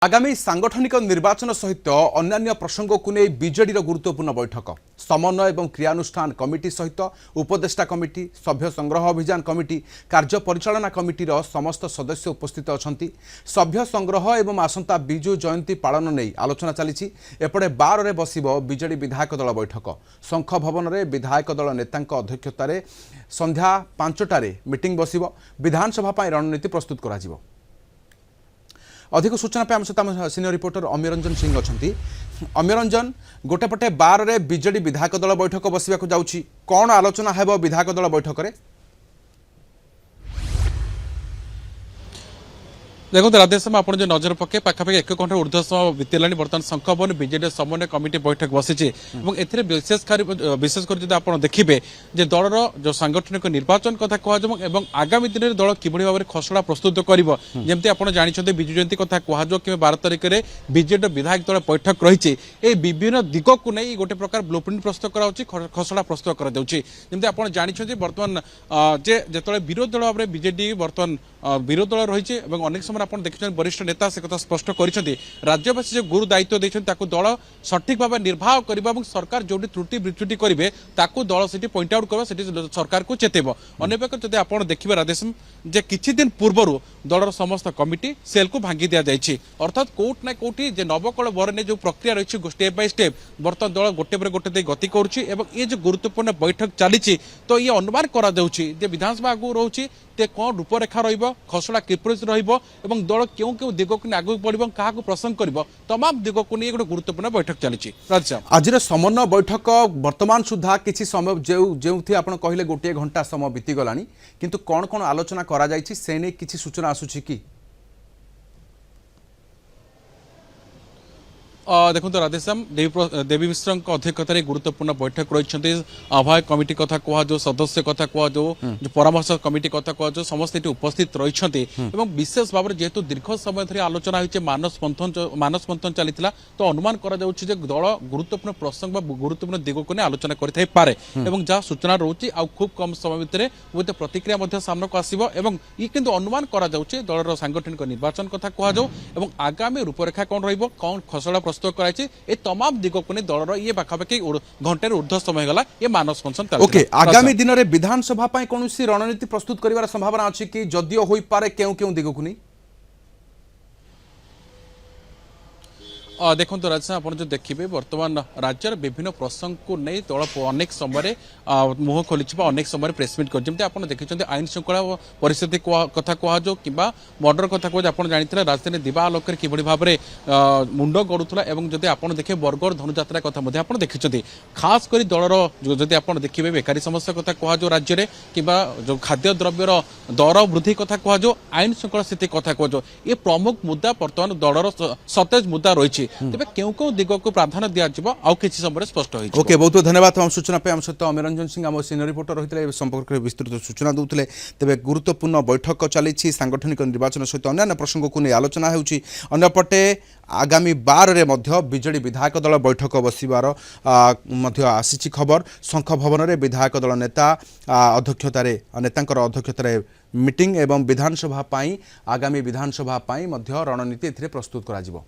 आगामी सांगठनिक निर्वाचन सहित अन्य प्रसंग को नहीं बीजेडी गुरुत्वपूर्ण बैठक समन्वय और क्रियानुष्ठान कमिटी सहित उपदेष्टा कमिटी सभ्य संग्रह अभियान कमिटी कार्य परिचालना कमिटी समस्त सदस्य उपस्थित अच्छा सभ्य संग्रह और आसंता विजु जयंती पालन नहीं आलोचना चली एपटे 12 रे बसिब बीजेडी विधायक दल बैठक शंख भवन में विधायक दल नेता अध्यक्षतार संध्या 5टार मीटिंग बसिब विधानसभा रणनीति प्रस्तुत करा जिवो। अधिक सूचना पे आम सहित सीनियर रिपोर्टर अमीय रंजन सिंह अच्छा। अमीय रंजन गोटे पटे 12 रे बीजेडी विधायक दल बैठक बसवाक जाउछि कौन आलोचना हेबो विधायक दल बैठक रे? देखो राधेश्याम आप जो नजर पके पाखापाखि 1 घंटा ऊर्ध्व समय बीतला बर्तमान शंख भवन बीजेडी समन्वय कमिटी बैठक बसी विशेषकर जो आप देखिए जे दलर जो सांगठनिक निर्वाचन कथा कह आगामी दिन में दल किभली भाव में खसड़ा प्रस्तुत करमती आप जानते विजु जयंती कथा कह कि 12 तारिख में बीजेडी विधायक दल बैठक रही विभिन्न दिग को नहीं गोटे प्रकार ब्लूप्रिंट प्रस्तुत कर खसड़ा प्रस्तुत करमती आप जानते बर्तमान जो विरोधी दल भाव में बीजेडी बर्तमान विरोधी दल रही अनेक समय आप देखते वरिष्ठ नेता से कथा स्पष्ट कर राज्यवासी जो गुरु दायित्व देते दल सठिक भाव निर्वाह कर सरकार जो त्रुटि विच्युति करेंगे दल से पॉइंट आउट कर सरकार को चेतेब अनेक जब आप देखिए राधेश्याम जे किछि दिन पूर्व दलर समस्त कमिटी सेल को भांगी दि जाइए अर्थात कोट ना कोटी नवकल बरने जो प्रक्रिया रही स्टेप बाय स्टेप बर्तमान दल गोटे पर गोटे गति करुच्ची ये जो गुरुत्वपूर्ण बैठक चली तो ये अनुमान करा विधानसभा आगु रोचे कौन रूपरेखा खसड़ा किपरि रही दल क्यों क्यों दिग को आगे बढ़ क्या प्रसंग कर तमाम दिग को नहीं गोटे गुरुत्वपूर्ण बैठक चली। आज समन्वय बैठक वर्तमान सुधा किसी समय जो आप कहले गोटे घंटा समय बीतीगला किंतु कौन कौन आलोचना करा जायछि से नहीं किसी सूचना आसुछि कि? देखो राधेश्याम देवी मिश्र अध्यक्षतार गुरुत्वपूर्ण बैठक रही आह्वायक कमिटी कथा कह जो सदस्य कथा कह जो परामर्श कमिटी कथा कह जो समस्त ये उपस्थित रही विशेष भाव में जेहेतु दीर्घ समय धरी आलोचना होती मानस मंथन चली तो अनुमान कर दल गुरुत्वपूर्ण प्रसंग गुरुत्वपूर्ण दिग को आलोचना करे जहाँ सूचना रोचे आ खूब कम समय भितर बोध प्रतिक्रिया सामना को आसो ये किंतु अनुमान कर दलर सांगठनिक निर्वाचन कथा कह आगामी रूपरेखा कौन रौन खसड़ा प्रस्तुत कराई तमाम दिग को दलर ये पाखापाखि घंटे ऊर्ध्व समय गला ये मानस मंथन ओके आगामी दिन में विधानसभा कौन रणनीति प्रस्तुत कर संभावना अच्छी कि जदियो हो पारे क्यों क्यों दिग को नहीं? देखो राजश्याम आप जो देखिए बर्तमान राज्यर विभिन्न प्रसंग को नहीं दल अनेक समय मुह खोली अनेक समय प्रेसमिट करते आप देखते आईन श्रृंखला परिस्थिति कथा कह कि मर्डर कथा कह आप जानते राजधानी दिवा आलोक कि भाव में मुंड गड़ूला जब आप देखिए बरगढ़ धनुजात्रा कथा आप देखते खास कर दलर जब आप देखिए बेकारी समस्या कथा कह राज्य में कि जो खाद्य द्रव्यर दर वृद्धि कथा कह आईन श्रृंखला स्थिति कथा कह ये प्रमुख मुद्दा बर्तमान दलर सतेज मुद्दा रही तेज क्यों क्यों दिग को प्राधान्य दिज्व आउ कि समय स्पष्ट हो। ओके बहुत बहुत धन्यवाद हम सूचना पे आम सहित अमीय रंजन सिंह आम सीनियर रिपोर्टर रही है संपर्क में विस्तृत सूचना दूसरे तेज गुरुत्वपूर्ण बैठक चली सांगठनिक निर्वाचन सहित अन्य प्रसंग को नहीं आलोचना होपटे आगामी 12 रे मध्य बीजेडी विधायक दल बैठक बसबार आसी खबर शंख भवन में विधायक दल नेता अध्यक्षतार मीटिंग एवं विधानसभा आगामी विधानसभा रणनीति प्रस्तुत करा जिवो।